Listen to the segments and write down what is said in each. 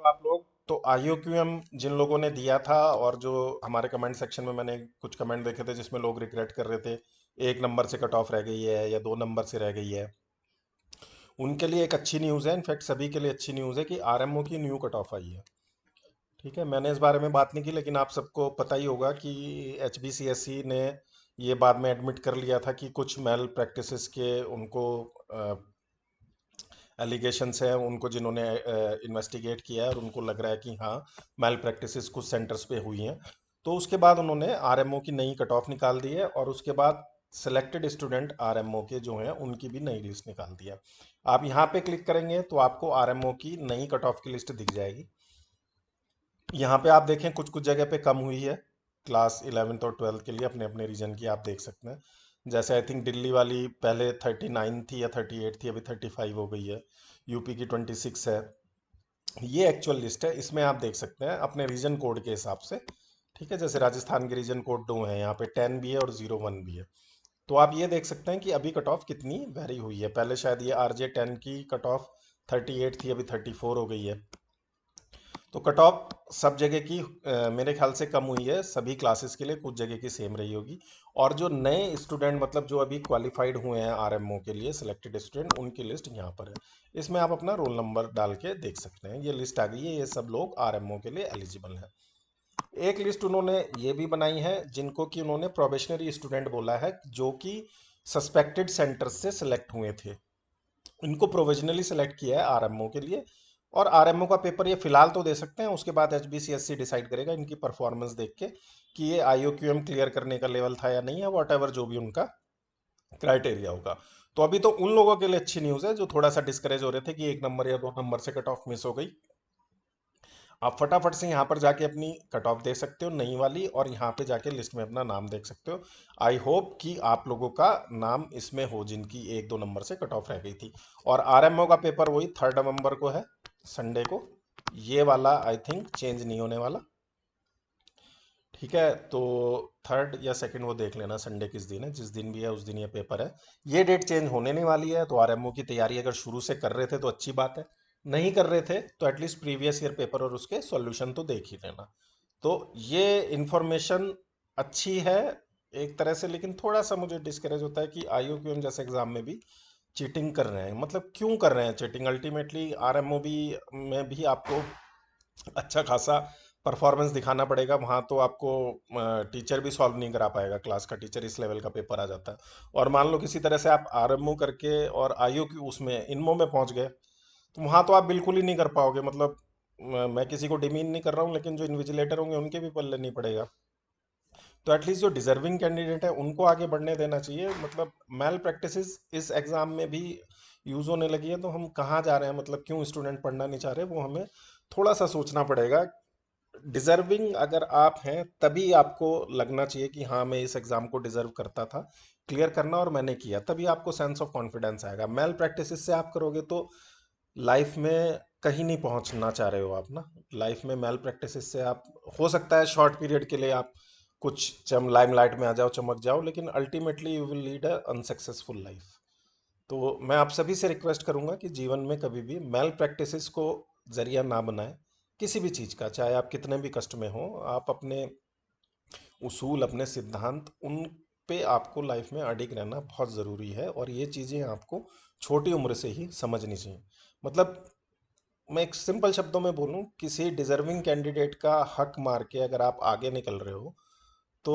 आप लोग। तो IOQM जिन लोगों ने दिया था, और जो हमारे कमेंट सेक्शन में मैंने कुछ कमेंट देखे थे जिसमें लोग रिग्रेट कर रहे थे 1 नंबर से कट ऑफ रह गई है या 2 नंबर से रह गई है, उनके लिए एक अच्छी न्यूज़ है। इनफैक्ट सभी के लिए अच्छी न्यूज़ है कि RMO की न्यू कट ऑफ आई है। ठीक है, मैंने इस बारे में बात नहीं की, लेकिन आप सबको पता ही होगा कि HBCSE ने ये बाद में एडमिट कर लिया था कि कुछ मेल प्रैक्टिसेस के उनको एलिगेशंस हैं, उनको जिन्होंने इन्वेस्टिगेट किया है और उनको लग रहा है कि हाँ मेल प्रैक्टिसेस कुछ सेंटर्स पे हुई हैं। तो उसके बाद उन्होंने RMO की नई कट ऑफ निकाल दी है, और उसके बाद सिलेक्टेड स्टूडेंट RMO के जो हैं उनकी भी नई लिस्ट निकाल दी है। आप यहाँ पे क्लिक करेंगे तो आपको RMO की नई कट ऑफ की लिस्ट दिख जाएगी। यहाँ पे आप देखें कुछ कुछ जगह पे कम हुई है क्लास 11th और 12th के लिए, अपने अपने रीजन की आप देख सकते हैं। जैसे आई थिंक दिल्ली वाली पहले 39 थी या 38 थी, अभी 35 हो गई है। यूपी की 26 है। ये एक्चुअल लिस्ट है, इसमें आप देख सकते हैं अपने रीजन कोड के हिसाब से। ठीक है, जैसे राजस्थान के रीजन कोड 2 है, यहाँ पे 10 भी है और 01 भी है। तो आप ये देख सकते हैं कि अभी कट ऑफ कितनी वेरी हुई है। पहले शायद ये RJ10 की कट ऑफ 38 थी, अभी 34 हो गई है। तो कट ऑफ सब जगह की मेरे ख्याल से कम हुई है सभी क्लासेस के लिए, कुछ जगह की सेम रही होगी। और जो नए स्टूडेंट मतलब जो अभी क्वालिफाइड हुए हैं RMO के लिए, सिलेक्टेड स्टूडेंट, उनकी लिस्ट यहाँ पर है। इसमें आप अपना रोल नंबर डाल के देख सकते हैं। ये लिस्ट आ गई है, ये सब लोग RMO के लिए एलिजिबल हैं। एक लिस्ट उन्होंने ये भी बनाई है जिनको कि उन्होंने प्रोबेशनरी स्टूडेंट बोला है, जो कि सस्पेक्टेड सेंटर से सिलेक्ट हुए थे। इनको प्रोविजनली सेलेक्ट किया है RMO के लिए। और RMO का पेपर ये फिलहाल तो दे सकते हैं, उसके बाद HBCSE डिसाइड करेगा इनकी परफॉर्मेंस देख के कि ये IOQM क्लियर करने का लेवल था या नहीं है, वॉट एवर जो भी उनका क्राइटेरिया होगा। तो अभी तो उन लोगों के लिए अच्छी न्यूज़ है जो थोड़ा सा डिस्करेज हो रहे थे कि 1 नंबर या 2 नंबर से कट ऑफ मिस हो गई। आप फटाफट से यहाँ पर जाके अपनी कट ऑफ देख सकते हो नई वाली, और यहाँ पे जाके लिस्ट में अपना नाम देख सकते हो। आई होप कि आप लोगों का नाम इसमें हो जिनकी 1-2 नंबर से कट ऑफ रह गई थी। और RMO का पेपर वही 3 नवंबर को है, संडे को। ये वाला आई थिंक चेंज नहीं होने वाला। ठीक है, तो 3rd या 2nd वो देख लेना संडे किस दिन है, जिस दिन भी है उस दिन ये पेपर है। ये डेट चेंज होने नहीं वाली है। तो RMO की तैयारी अगर शुरू से कर रहे थे तो अच्छी बात है, नहीं कर रहे थे तो एटलीस्ट प्रीवियस ईयर पेपर और उसके सॉल्यूशन तो देख ही लेना। तो ये इंफॉर्मेशन अच्छी है एक तरह से, लेकिन थोड़ा सा मुझे डिस्करेज होता है कि IOQM जैसे एग्जाम में भी चीटिंग कर रहे हैं। मतलब क्यों कर रहे हैं चीटिंग? अल्टीमेटली RMO भी में भी आपको अच्छा खासा परफॉर्मेंस दिखाना पड़ेगा। वहाँ तो आपको टीचर भी सॉल्व नहीं करा पाएगा, क्लास का टीचर इस लेवल का पेपर आ जाता है। और मान लो किसी तरह से आप RMO करके और IO की उसमें इनमो में पहुंच गए, तो वहाँ तो आप बिल्कुल ही नहीं कर पाओगे। मतलब मैं किसी को डिमीन नहीं कर रहा हूँ, लेकिन जो इन्विजिलेटर होंगे उनके भी पल्ले नहीं पड़ेगा। तो एटलीस्ट जो डिजर्विंग कैंडिडेट है उनको आगे बढ़ने देना चाहिए। मतलब मेल प्रैक्टिसेस इस एग्जाम में भी यूज होने लगी है, तो हम कहाँ जा रहे हैं? मतलब क्यों स्टूडेंट पढ़ना नहीं चाह रहे, वो हमें थोड़ा सा सोचना पड़ेगा। डिजर्विंग अगर आप हैं तभी आपको लगना चाहिए कि हाँ मैं इस एग्जाम को डिजर्व करता था क्लियर करना, और मैंने किया, तभी आपको सेंस ऑफ कॉन्फिडेंस आएगा। मेल प्रैक्टिस से आप करोगे तो लाइफ में कहीं नहीं पहुंचना चाह रहे हो आप ना। लाइफ में मेल प्रैक्टिस से आप, हो सकता है शॉर्ट पीरियड के लिए आप कुछ चम लाइमलाइट में आ जाओ, चमक जाओ, लेकिन ultimately you will lead a unsuccessful life. तो मैं आप सभी से रिक्वेस्ट करूंगा कि जीवन में कभी भी मेल प्रैक्टिसेस को जरिया ना बनाएं। किसी भी चीज़ का, चाहे आप कितने भी कष्ट में हो, आप अपने उसूल, अपने सिद्धांत, उन पे आपको लाइफ में अडिग रहना बहुत ज़रूरी है। और ये चीज़ें आपको छोटी उम्र से ही समझनी चाहिए। मतलब मैं एक सिंपल शब्दों में बोलूं, किसी डिजर्विंग कैंडिडेट का हक मार के अगर आप आगे निकल रहे हो, तो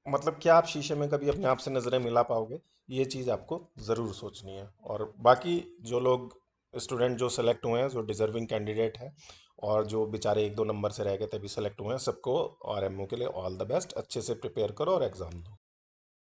मतलब क्या आप शीशे में कभी अपने आप से नज़रें मिला पाओगे? ये चीज़ आपको ज़रूर सोचनी है। और बाकी जो लोग स्टूडेंट जो सेलेक्ट हुए हैं, जो डिजर्विंग कैंडिडेट हैं, और जो बेचारे 1-2 नंबर से रह गए थे अभी सेलेक्ट हुए हैं, सबको RMO के लिए ऑल द बेस्ट। अच्छे से प्रिपेयर करो और एग्ज़ाम दो।